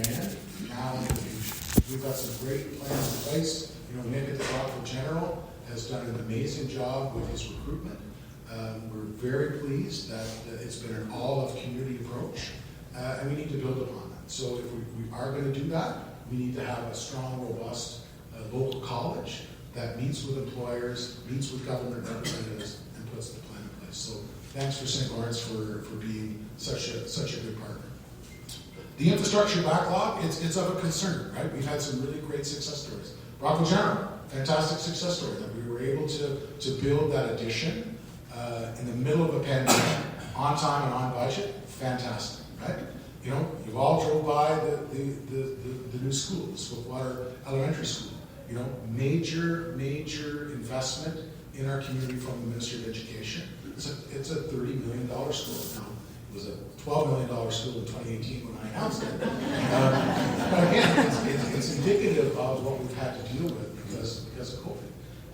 demand now and in the future. We've got some great plans in place. Nick at the Rockville General has done an amazing job with his recruitment. We're very pleased that it's been an all-of-community approach, and we need to build upon that. So if we are going to do that, we need to have a strong, robust local college that meets with employers, meets with government representatives, and puts the plan in place. So thanks for St. Lawrence for being such a good partner. The infrastructure backlog, it's of a concern, right? We've had some really great success stories. Rockville General, fantastic success story that we were able to build that addition in the middle of a pandemic, on time and on budget. Fantastic, right? You've all drove by the new school, the Swiftwater Elementary School. Major investment in our community from the Ministry of Education. It's a $30 million school now. It was a $12 million school in 2018 when I announced it. But again, it's indicative of what we've had to deal with because of COVID.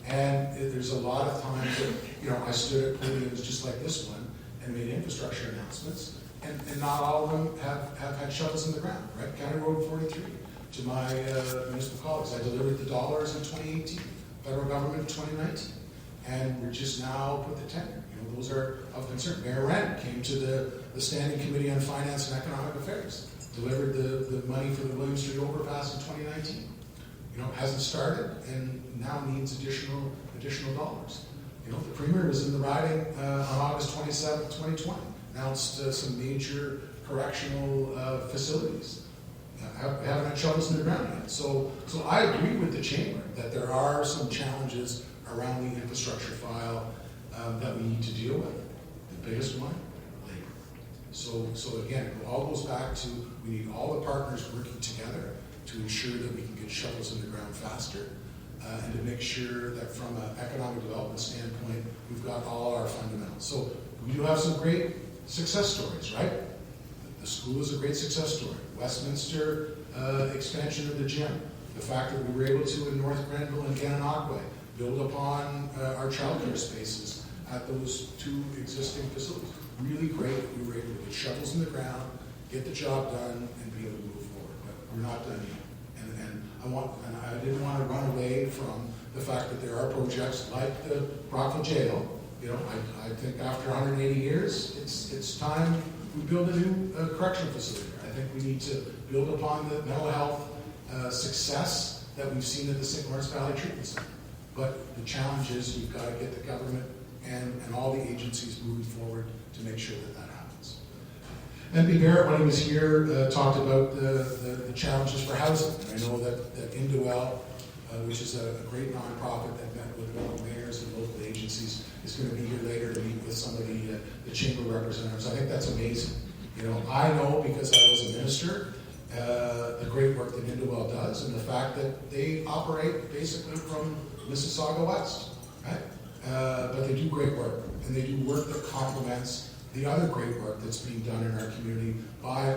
And there's a lot of times that, I stood at podiums just like this one and made infrastructure announcements, and not all of them have had shovels in the ground, right? County Road 43, to my municipal colleagues. I delivered the dollars in 2018, federal government in 2019, and we're just now put the tender. Those are of concern. Mayor Wren came to the Standing Committee on Finance and Economic Affairs, delivered the money for the William Street overpass in 2019. Hasn't started and now needs additional dollars. The Premier was in the riding on August 27th, 2020, announced some major correctional facilities. Haven't had shovels in the ground yet. So I agree with the Chamber that there are some challenges around the infrastructure file that we need to deal with. The biggest one, labor. So again, it all goes back to we need all the partners working together to ensure that we can get shovels in the ground faster and to make sure that from an economic development standpoint, we've got all our fundamentals. So we do have some great success stories, right? The school is a great success story. Westminster expansion of the gym. The fact that we were able to, in North Grenville and Gananoque, build upon our childcare spaces at those two existing facilities. Really great that we were able to get shovels in the ground, get the job done, and be able to move forward. But we're not done yet. And I didn't want to run away from the fact that there are projects like the Rockville Jail. I think after 180 years, it's time we build a new correctional facility. I think we need to build upon the mental health success that we've seen at the St. Lawrence Valley Treatment Center. But the challenge is we've got to get the government and all the agencies moving forward to make sure that happens. MP Barrett, when he was here, talked about the challenges for housing. And I know that Indwell, which is a great nonprofit that met with local mayors and local agencies, is going to be here later to meet with some of the chamber representatives. I think that's amazing. I know because I was a minister, the great work that Indwell does and the fact that they operate basically from Mississauga West, right? But they do great work, and they do work that complements the other great work that's being done in our community by,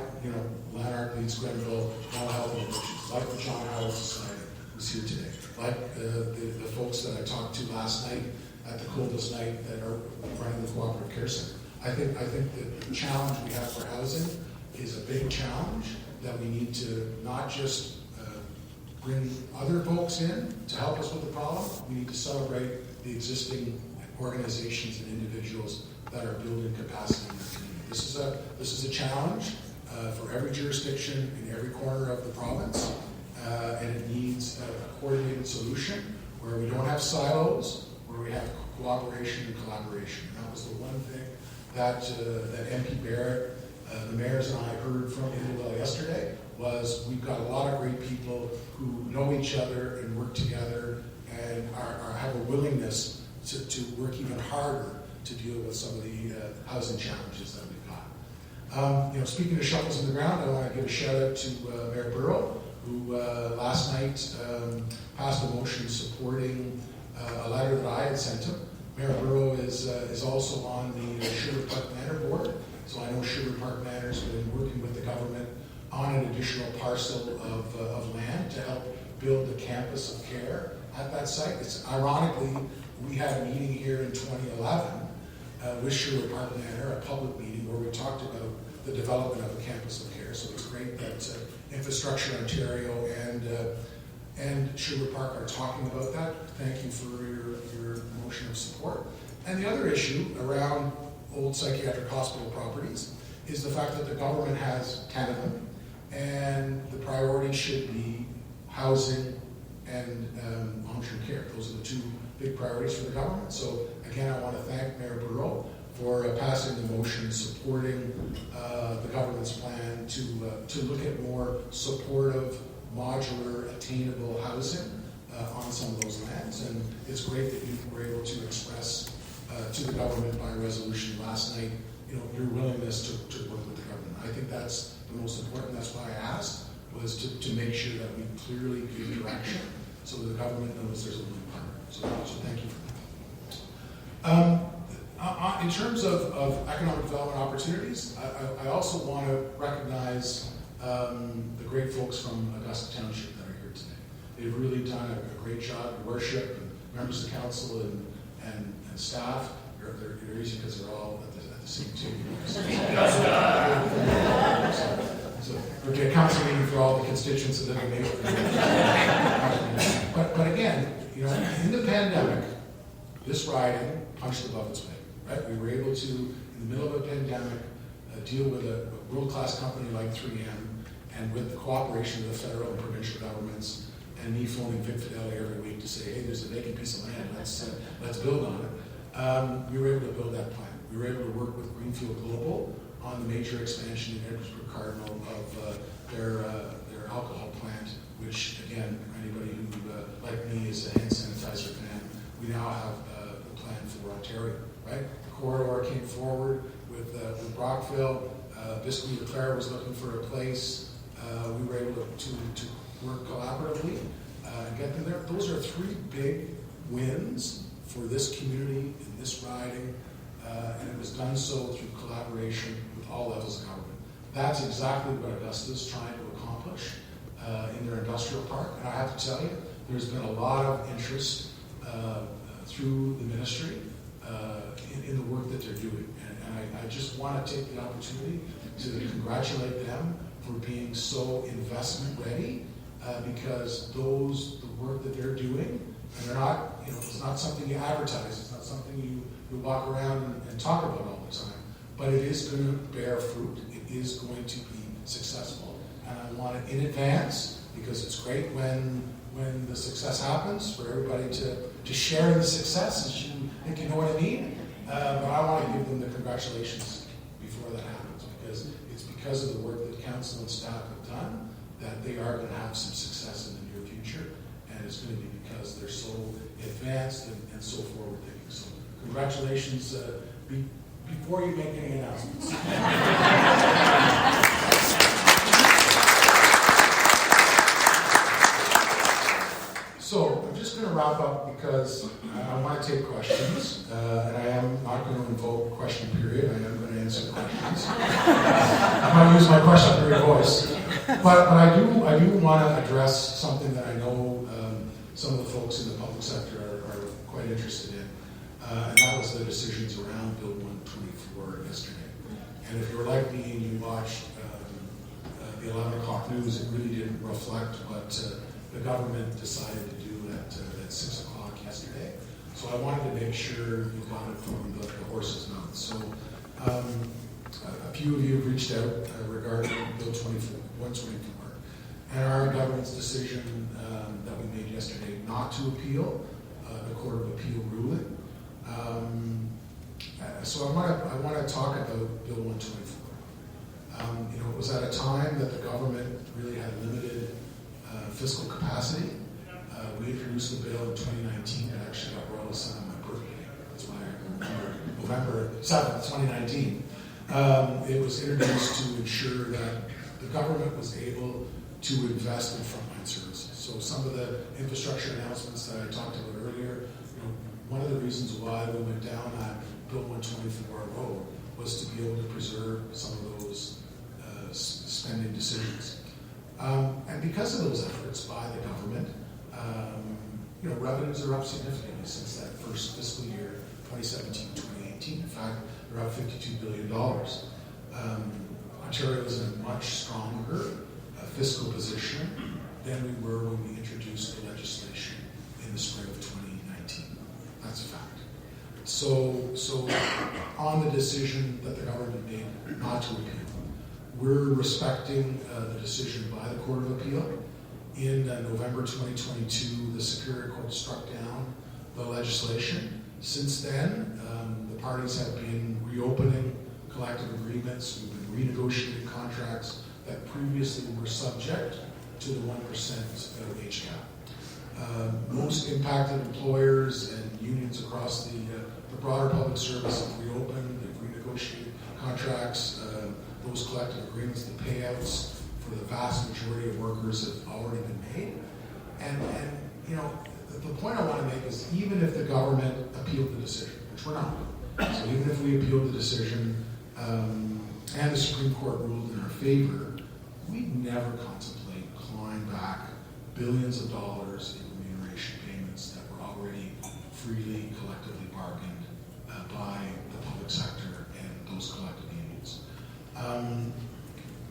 Lanark, Leeds, Grenville, mental health organizations, like the John Howard Society, who's here today, like the folks that I talked to last night at the coldest night that are running the Cooperative Care Center. I think that the challenge we have for housing is a big challenge that we need to not just bring other folks in to help us with the problem. We need to celebrate the existing organizations and individuals that are building capacity in the community. This is a challenge for every jurisdiction in every corner of the province, and it needs a coordinated solution where we don't have silos, where we have cooperation and collaboration. And that was the one thing that MP Barrett, the mayors and I heard from Indwell yesterday, was we've got a lot of great people who know each other and work together and have a willingness to work even harder to deal with some of the housing challenges that we've got. Speaking of shovels in the ground, I want to give a shout out to Mayor Burrow, who last night passed a motion supporting a letter that I had sent him. Mayor Burrow is also on the Sugar Park Manor Board, so I know Sugar Park Manor's been working with the government on an additional parcel of land to help build the campus of care at that site. It's ironically, we had a meeting here in 2011 with Sugar Park Manor, a public meeting where we talked about the development of a campus of care. So it's great that it's Infrastructure Ontario and Sugar Park are talking about that. Thank you for your motion of support. And the other issue around old psychiatric hospital properties is the fact that the government has 10 of them, and the priority should be housing and long-term care. Those are the two big priorities for the government. So again, I want to thank Mayor Burrow for passing the motion supporting the government's plan to look at more supportive, modular, attainable housing on some of those lands. And it's great that you were able to express to the government by resolution last night, your willingness to work with the government. I think that's the most important. That's why I asked, was to make sure that we clearly give direction so that the government knows there's a willing partner. So thank you for that. In terms of economic development opportunities, I also want to recognize the great folks from Augusta Township that are here today. They've really done a great job. Your worship and members of council and staff. They're easy because they're all at the same table. So we're getting a council meeting for all the constituents of the neighborhood. But again, in the pandemic, this riding punched above its weight. Right? We were able to, in the middle of a pandemic, deal with a world-class company like 3M, and with the cooperation of the federal and provincial governments, and me phoning Vic Fidelli every week to say, hey, there's a vacant piece of land, let's build on it. We were able to build that plan. We were able to work with Greenfield Global on the major expansion in Edwardsburg Cardinal of their alcohol plant, which, again, anybody who, like me, is a hand sanitizer fan, we now have the plan for Ontario, right? The corridor came forward with Brockville. Biscuit Leclerc was looking for a place. We were able to work collaboratively and get them there. Those are three big wins for this community in this riding, and it was done so through collaboration with all levels of government. That's exactly what Augusta is trying to accomplish in their industrial park. And I have to tell you, there's been a lot of interest through the ministry in the work that they're doing. And I just want to take the opportunity to congratulate them for being so investment ready, because the work that they're doing, and they're not, it's not something you advertise, it's not something you walk around and talk about all the time, but it is going to bear fruit, it is going to be successful. And I want it in advance, because it's great when the success happens, for everybody to share in the success, as you think you know what I mean. But I want to give them the congratulations before that happens, because it's because of the work that council and staff have done that they are going to have some success in the near future, and it's going to be because they're so advanced and so forward-thinking. So congratulations before you make any announcements. So I'm just going to wrap up because I want to take questions, and I am not going to invoke question period. I am going to answer questions. I might use my question period voice, but I do want to address something that I know some of the folks in the public sector are quite interested in, and that was the decisions around Bill 124 yesterday. And if you were like me and you watched the 11 o'clock news, it really didn't reflect what the government decided to do at 6 o'clock yesterday. So I wanted to make sure you got it from the horse's mouth. So a few of you have reached out regarding Bill 124 and our government's decision that we made yesterday not to appeal the Court of Appeal ruling. So I want to talk about Bill 124. It was at a time that the government really had limited fiscal capacity. We introduced the bill in 2019. It actually got royal assent on my birthday. That's why I remember November 7th, 2019. It was introduced to ensure that the government was able to invest in frontline services. So some of the infrastructure announcements that I talked about earlier, one of the reasons why we went down that Bill 124 road was to be able to preserve some of those spending decisions. And because of those efforts by the government, revenues are up significantly since that first fiscal year, 2017-2018. In fact, they're up $52 billion. Ontario is in a much stronger fiscal position than we were when we introduced the legislation in the spring of 2019. That's a fact. So on the decision that the government made not to appeal, we're respecting the decision by the Court of Appeal. In November 2022, the Superior Court struck down the legislation. Since then, the parties have been reopening collective agreements. We've been renegotiating contracts that previously were subject to the 1% wage cap. Most impacted employers and unions across the broader public service have reopened, they've renegotiated contracts, those collective agreements, the payouts for the vast majority of workers have already been made. And you know, the point I want to make is even if the government appealed the decision, which we're not, so even if we appealed the decision and the Supreme Court ruled in our favor, we'd never contemplate clawing back billions of dollars in remuneration payments that were already freely, collectively bargained by the public sector and those collective unions.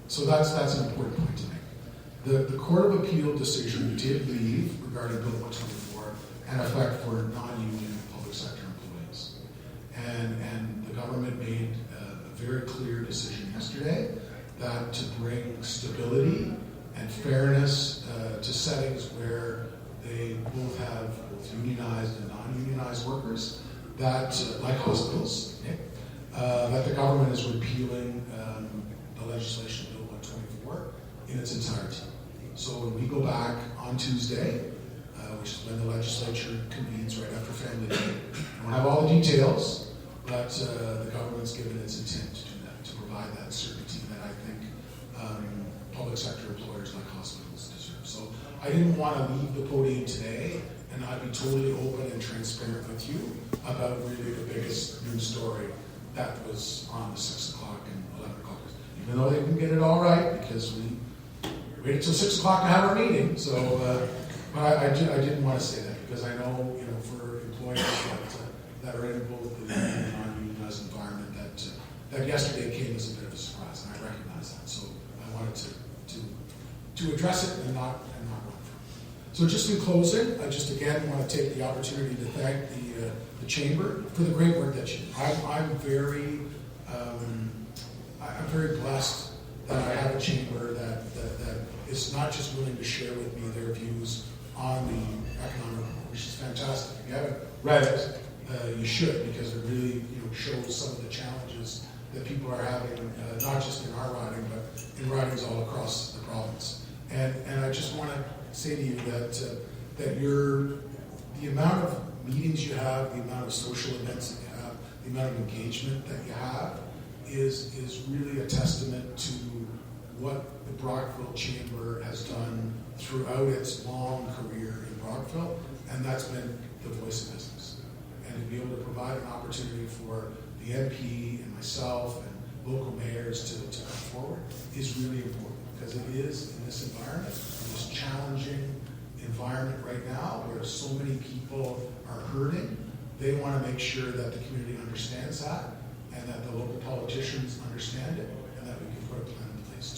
So that's an important point to make. The Court of Appeal decision did leave, regarding Bill 124, an effect for non-union public sector employees. And the government made a very clear decision yesterday that to bring stability and fairness to settings where they both have both unionized and non-unionized workers, that, like hospitals, that the government is repealing the legislation, Bill 124, in its entirety. So when we go back on Tuesday, which is when the legislature convenes right after Family Day, I don't have all the details, but the government's given its intent to do that, to provide that certainty that I think public sector employers like hospitals deserve. So I didn't want to leave the podium today and not be totally open and transparent with you about really the biggest news story that was on the 6 o'clock and 11 o'clock. Even though they didn't get it all right because we waited till 6 o'clock to have our meeting. So, but I didn't want to say that because I know, you know, for employers that are in both the union and non-unionized environment, that yesterday came as a bit of a surprise, and I recognize that. So I wanted to address it and not run from it. So just in closing, I just again want to take the opportunity to thank the Chamber for the great work that you do. I'm very blessed that I have a Chamber that is not just willing to share with me their views on the economic report, which is fantastic. If you haven't read it, you should, because it really shows some of the challenges that people are having, not just in our riding, but in ridings all across the province. And I just want to say to you that the amount of meetings you have, the amount of social events that you have, the amount of engagement that you have is really a testament to what the Brockville Chamber has done throughout its long career in Brockville, and that's been the voice of business. And to be able to provide an opportunity for the MP and myself and local mayors to come forward is really important, because it is in this environment, in this challenging environment right now where so many people are hurting. They want to make sure that the community understands that and that the local politicians understand it, and that we can put a plan in place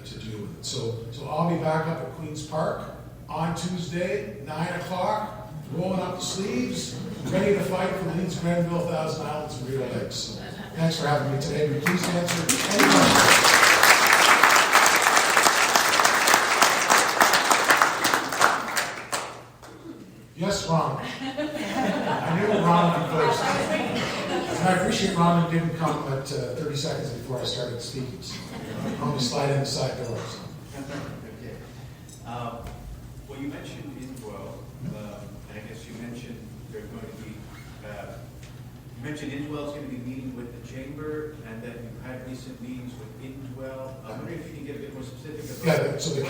to deal with it. So I'll be back up at Queen's Park on Tuesday, 9 o'clock, rolling up the sleeves, ready to fight for Leeds, Grenville, Thousand Islands, and Rio Lakes. So thanks for having me today. Will you please answer any questions? Yes, Ron. I knew Ron would be first. And I appreciate Ron who didn't come at 30 seconds before I started speaking. So I'm going to slide in the side door. So. Okay. Well, you mentioned Indwell, and I guess you mentioned there's going to be, you mentioned Indwell is going to be meeting with the Chamber, and that you've had recent meetings with Indwell. I'm wondering if you can get a bit more specific about Yeah, so the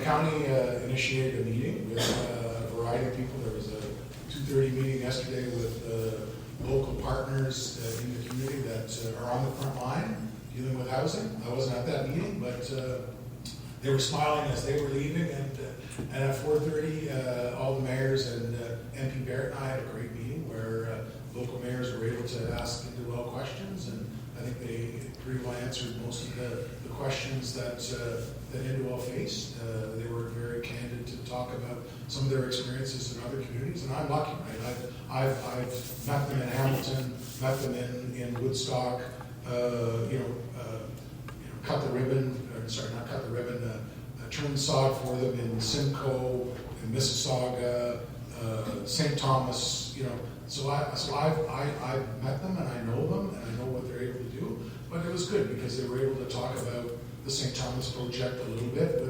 county initiated a meeting with a variety of people. There was a 2:30 meeting yesterday with local partners in the community that are on the front line dealing with housing. I wasn't at that meeting, but they were smiling as they were leaving. And at 4:30, all the mayors and MP Barrett and I had a great meeting where local mayors were able to ask Indwell questions, and I think they pretty well answered most of the questions that Indwell faced. They were very candid to talk about some of their experiences in other communities, and I'm lucky, right? I've met them in Hamilton, met them in Woodstock, cut the ribbon, not cut the ribbon, turned sod for them in Simcoe, in Mississauga, St. Thomas, So I've met them and I know them and I know what they're able to do. But it was good because they were able to talk about the St. Thomas project a little bit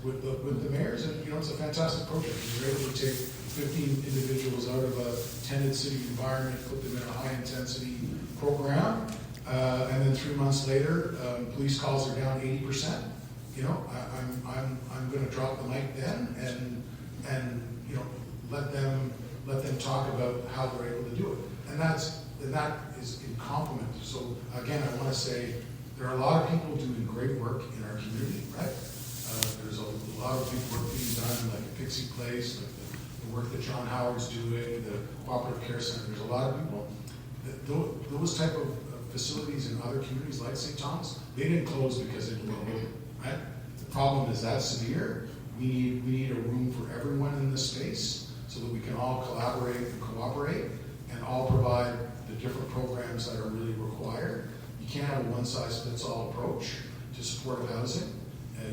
with the mayors, and it's a fantastic project. We were able to take 15 individuals out of a tenant city environment, put them in a high intensity program, and then 3 months later, police calls are down 80%. I'm going to drop the mic then and let them talk about how they're able to do it, and that is in compliment. So again, I want to say there are a lot of people doing great work in our community, right? There's a lot of big work being done, like Pixie Place, like the work that John Howard's doing, the Cooperative Care Center. There's a lot of people. Those type of facilities in other communities like St. Thomas, they didn't close because they didn't know, right? The problem is that severe. We need a room for everyone in this space so that we can all collaborate and cooperate and all provide the different programs that are really required. You can't have a one-size-fits-all approach to supportive housing.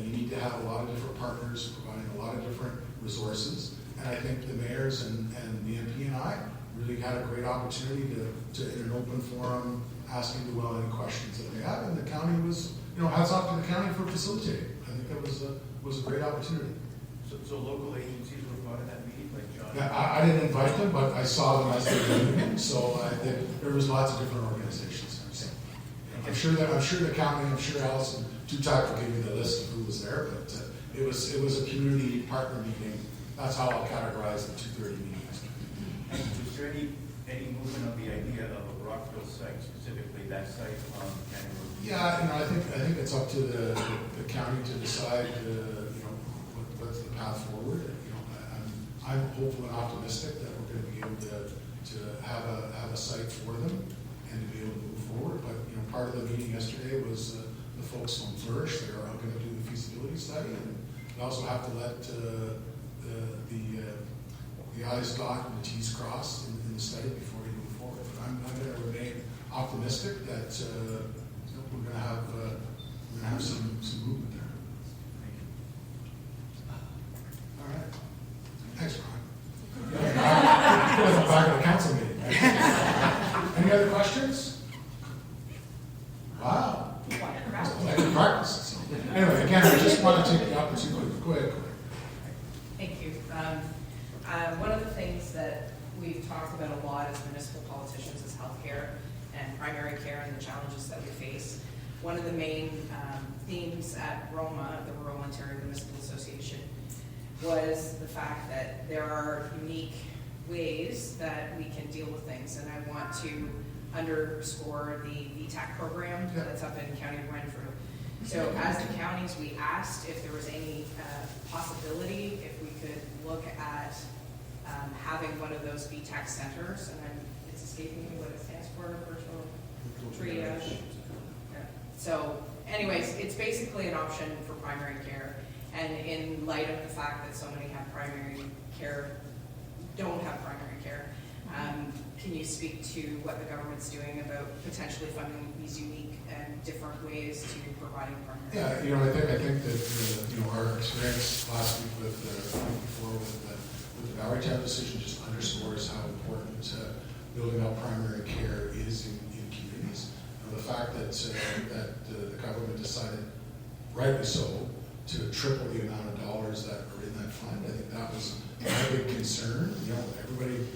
You need to have a lot of different partners providing a lot of different resources. And I think the mayors and the MP and I really had a great opportunity to in an open forum, asking the well any questions that they have. And the county was, hats off to the county for facilitating. I think that was a great opportunity. So local agencies were part of that meeting, like John? Yeah, I didn't invite them, but I saw them as they were meeting. So there was lots of different organizations. I'm sure the county, I'm sure Allison Tutak will give you the list of who was there, but it was a community partner meeting. That's how I'll categorize the 2:30 meeting. Was there any movement of the idea of a Rockville site, specifically that site on Canning Road? Yeah, I think it's up to the county to decide, what's the path forward. I'm hopeful and optimistic that we're going to be able to have a site for them and to be able to move forward. But part of the meeting yesterday was the folks from Flourish. They're going to do the feasibility study, and we also have to let the I's dot and the T's crossed in the study before we move forward. But I'm going to remain optimistic that we're going to have some movement there. All right. Thanks, Brian. Back at the council meeting. Any other questions? Wow. Like practice. Anyway, again, I just want to take the opportunity. Go ahead. Thank you. One of the things that we've talked about a lot as municipal politicians is healthcare and primary care and the challenges that we face. One of the main themes at ROMA, the Rural Ontario Municipal Association, was the fact that there are unique ways that we can deal with things, and I want to underscore the VTAC program that's up in County of Renfrew. So as the counties, we asked if there was any possibility if we could look at having one of those VTAC centers, and it's escaping me what it stands for, virtual triage. Yeah. So anyways, it's basically an option for primary care, and in light of the fact that so many have don't have primary care, can you speak to what the government's doing about potentially funding these unique and different ways to providing primary care? Yeah, I think that our experience last week with the Valentine decision just underscores how important building out primary care is in communities. The fact that the government decided, rightly so, to triple the amount of dollars that are in that fund, I think that was a big concern. Everybody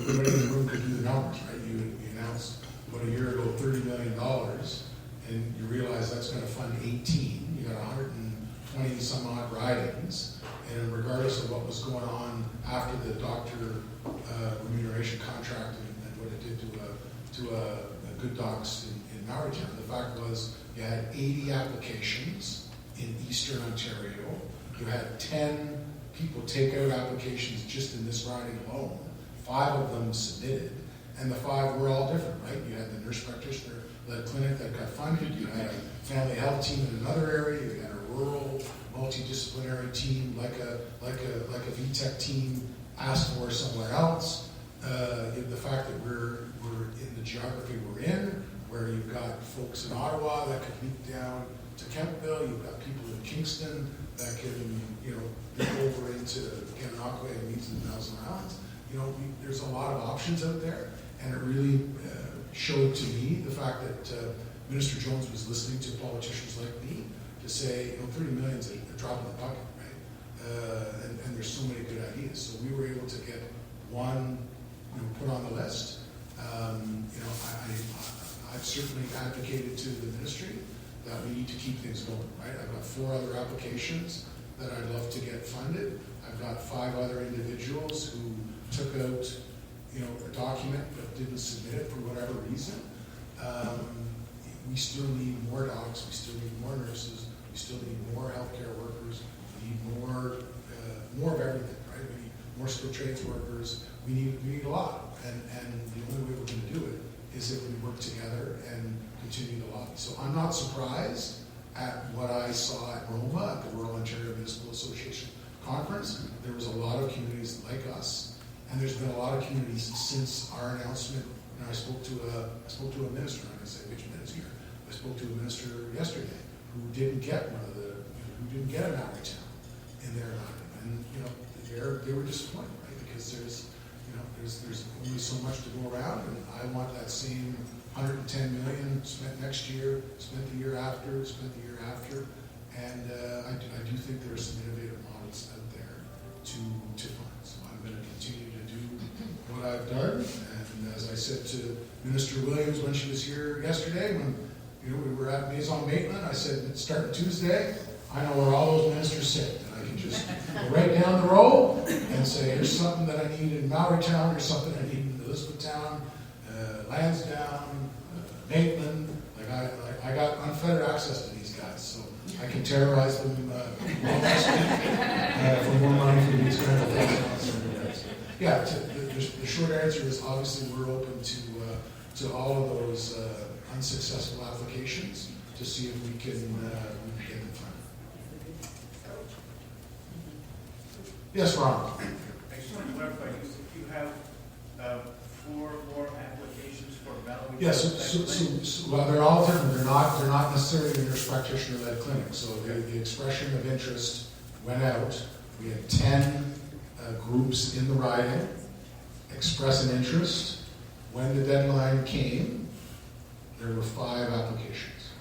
in the room could do the numbers, right? You announced about a year ago $30 million, and you realize that's going to fund 18. You got 120 some odd ridings, and regardless of what was going on after the doctor remuneration contract and what it did to a good docs in Marytown, the fact was you had 80 applications in Eastern Ontario. You had 10 people take out applications just in this riding alone. 5 of them submitted, and the 5 were all different, right? You had the nurse practitioner led clinic that got funded. You had a family health team in another area. You had a rural multidisciplinary team like a VTech team asked for somewhere else. The fact that we're in the geography we're in, where you've got folks in Ottawa that could leap down to Kemptville, you've got people in Kingston that can, leap over into Gananoque and Leeds and Thousand Islands. There's a lot of options out there, and it really showed to me the fact that Minister Jones was listening to politicians like me to say, 30 million is a drop in the bucket, right? And there's so many good ideas. So we were able to get one, put on the list. I've certainly advocated to the ministry that we need to keep things going, right? I've got 4 other applications that I'd love to get funded. I've got 5 other individuals who took out, a document but didn't submit it for whatever reason. We still need more docs, we still need more nurses, we still need more healthcare workers, we need more of everything, right? We need more skilled trades workers, we need a lot. And the only way we're going to do it is if we work together and continue to lobby. So I'm not surprised at what I saw at Roma, at the Rural Ontario Municipal Association conference. There was a lot of communities like us, and there's been a lot of communities since our announcement. And I spoke to a minister. I'm going to say which minister. I spoke to a minister yesterday who didn't get who didn't get a Valentine in their line, and they were disappointed, right? Because there's only so much to go around, and I want that same 110 million spent next year, spent the year after, and I do think there are some innovative models out there to fund. So I'm going to continue to do what I've done, and as I said to Minister Williams when she was here yesterday, when we were at Maison Maitland, I said, starting Tuesday, I know where all those ministers sit, and I can just go right down the row and say, here's something that I need in Mauritown, here's something I need in Elizabethtown, Lansdowne, Maitland. I got unfettered access to these guys, so I can terrorize them for more money for these kind of things. Yeah, the short answer is obviously we're open to all of those unsuccessful applications to see if we can get them funded. Yes, Ron. I just want to clarify, you have 4 more applications for Valentine? Yes, well, they're all different. They're not necessarily nurse practitioner-led clinics. So the expression of interest went out. We had 10 groups in the riding express an interest. When the deadline came, there were 5 applications.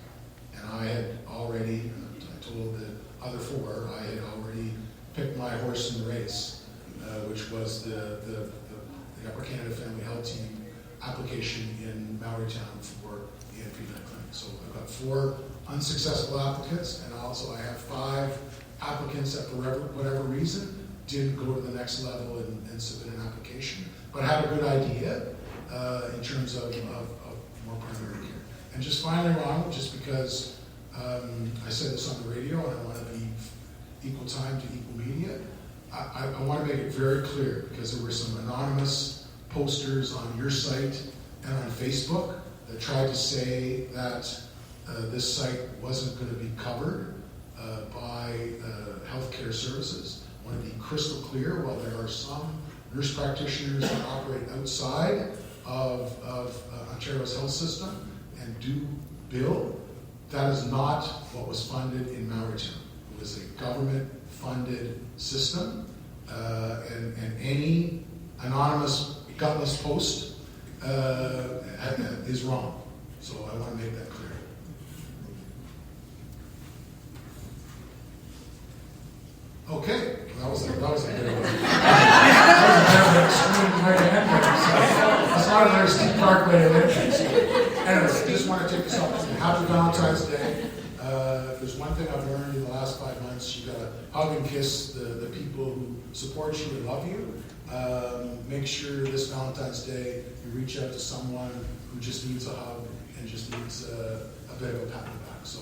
And I had already, I told the other 4, I had already picked my horse in the race, which was the Upper Canada Family Health Team application in Mauritown for the MPP clinic. So I've got 4 unsuccessful applicants, and also I have 5 applicants that for whatever reason didn't go to the next level and submit an application, but had a good idea in terms of more primary care. And just finally, Ronald, just because I said this on the radio and I want to be equal time to equal media, I want to make it very clear, because there were some anonymous posters on your site and on Facebook that tried to say that this site wasn't going to be covered by healthcare services. I want to be crystal clear. While there are some nurse practitioners that operate outside of Ontario's health system and do bill, that is not what was funded in Mauritown. It was a government-funded system, and any anonymous gutless post is wrong. So I want to make that clear. Okay, that was a good one. That's not a very steep parkway of entrance. Anyway, I just want to take this opportunity. Happy Valentine's Day. If there's one thing I've learned in the last 5 months, you got to hug and kiss the people who support you and love you. Make sure this Valentine's Day you reach out to someone who just needs a hug and just needs a bit of a pat on the back. So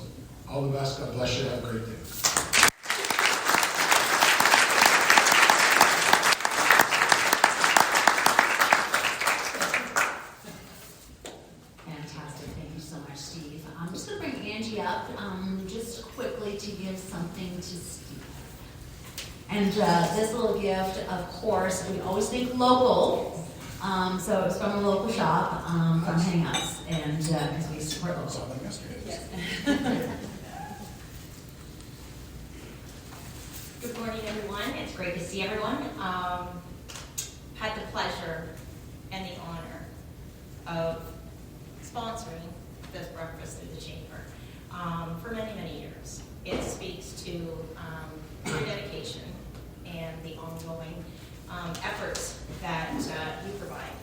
all the best. God bless you. Have a great day. Fantastic. Thank you so much. is Steve. And this little gift, of course, we always think local. So it's from a local shop, from Hangouts, and because we support local. Saw them yesterday. Yes. Good morning, everyone. It's great to see everyone. Had the pleasure and the honor of sponsoring this breakfast through the chamber for many, many years. It speaks to your dedication and the ongoing efforts that you provide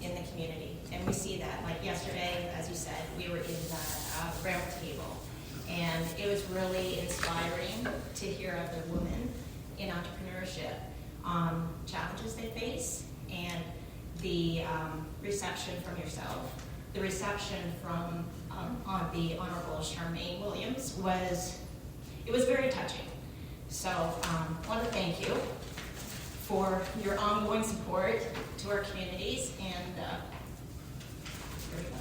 in the community. And we see that, like yesterday, as you said, we were in that round table. And it was really inspiring to hear other women in entrepreneurship on challenges they face, and the reception from yourself, the reception from on the Honorable Charmaine Williams was very touching. So I want to thank you for your ongoing support to our communities, and here we go.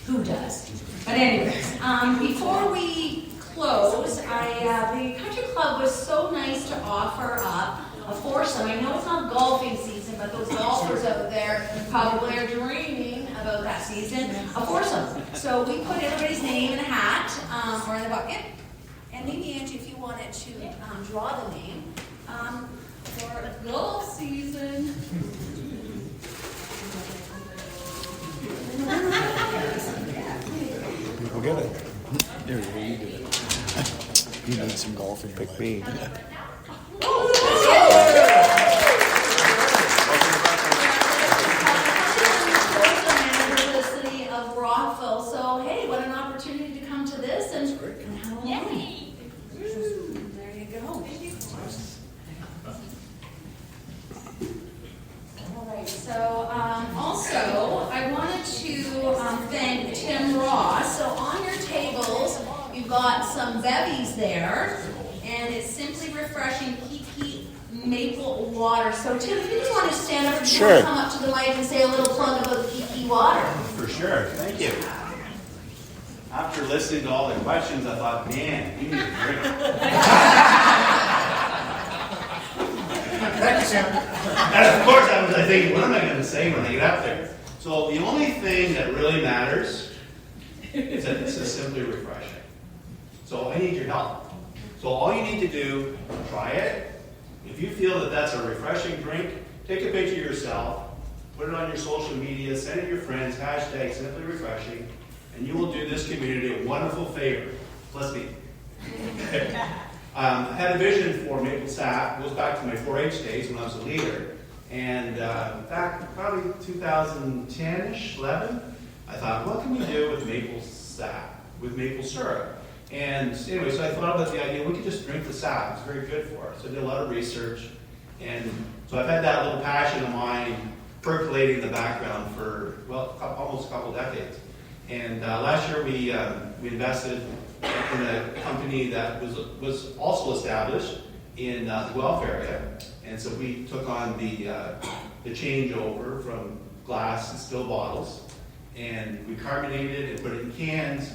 Who does? But anyways, before we close, the country club was so nice to offer up a foursome. I know it's not golfing season, but those golfers out there probably are dreaming about that season. A foursome. So we put everybody's name in a hat or in the bucket. And maybe, Angie, if you wanted to draw the name for golf season. We'll get it. There you go, you get it. You need some golfing. Pick me. The city of Rockville. So hey, what an opportunity to come to this and have a Yay! There you go. All right. So also, I wanted to thank Tim Ross. So on your tables, you've got some bevies there, and it's simply refreshing KiKi maple water. So Tim, if you just want to stand up and Sure. come up to the mic and say a little plug about the KiKi water. For sure, thank you. After listening to all the questions, I thought, man, you need a drink. Thank you, Sam. And of course, I was thinking, what am I going to say when I get up there? So the only thing that really matters is that this is simply refreshing. So I need your help. So all you need to do, try it. If you feel that that's a refreshing drink, take a picture of yourself, put it on your social media, send it to your friends, hashtag simply refreshing, and you will do this community a wonderful favor. Plus me. I had a vision for maple sap. It goes back to my 4-H days when I was a leader. And back probably 2010-ish, 11, I thought, what can we do with maple sap, with maple syrup? And anyway, so I thought about the idea, we could just drink the sap. It's very good for us. So I did a lot of research. And so I've had that little passion of mine percolating in the background for, well, almost a couple decades. And last year we invested in a company that was also established in the Guelph area. And so we took on the changeover from glass and still bottles, and we carbonated and put it in cans.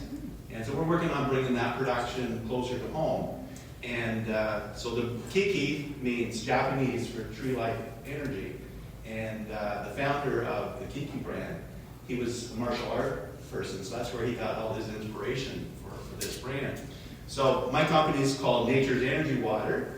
And so we're working on bringing that production closer to home. And so the KiKi means Japanese for tree life energy. And the founder of the KiKi brand, he was a martial art person, so that's where he got all his inspiration for this brand. So my company is called Nature's Energy Water.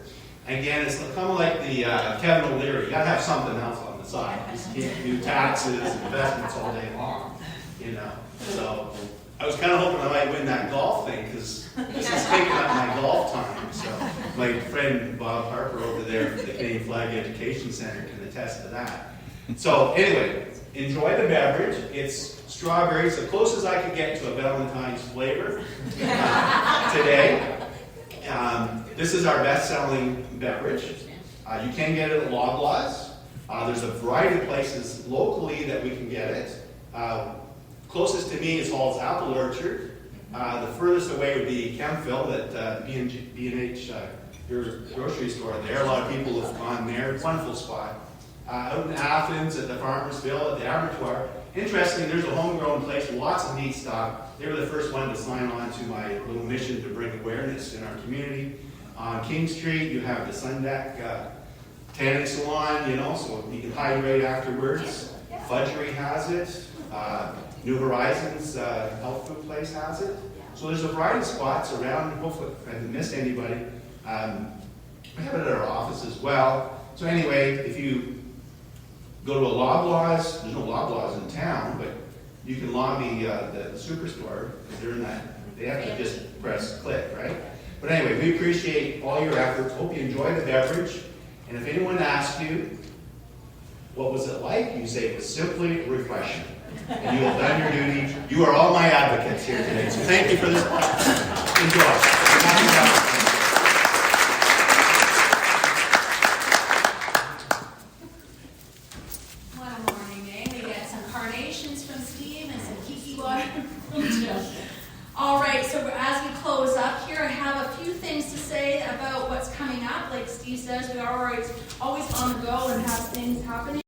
Again, it's kind of like the Kevin O'Leary. You gotta have something else on the side. You can't do taxes, investments all day long, you know. So I was kind of hoping I might win that golf thing, because this is taking up my golf time. So my friend Bob Harper over there at the Canadian Flag Education Center can attest to that. So anyway, enjoy the beverage. It's strawberries, the closest I could get to a Valentine's flavor today. This is our best-selling beverage. You can get it at Loblaws. There's a variety of places locally that we can get it. Closest to me is Hall's Apple Orchard. The furthest away would be Kempville at B&H grocery store there. A lot of people have gone there. It's a wonderful spot. Out in Athens at the Farmersville at the Abattoir. Interesting, there's a homegrown place, lots of neat stuff. They were the first one to sign on to my little mission to bring awareness in our community. On King Street, you have the Sundeck tanning salon, you know, so you can hydrate afterwards. Fudgery has it. New Horizons health food place has it. So there's a variety of spots around. Hopefully, if I haven't missed anybody, we have it at our office as well. So anyway, if you go to a Loblaws, there's no Loblaws in town, but you can lobby the superstore, because they're in that, they have to just press click, right? But anyway, we appreciate all your efforts. Hope you enjoy the beverage. And if anyone asks you, what was it like? You say it was simply refreshing. And you have done your duty. You are all my advocates here today. So thank you for this. Enjoy. What a morning, eh? We got some carnations from Steve and some KiKi water from Jill. All right, so as we close up here, I have a few things to say about what's coming up. Like Steve says, we are always on the go and have things happening.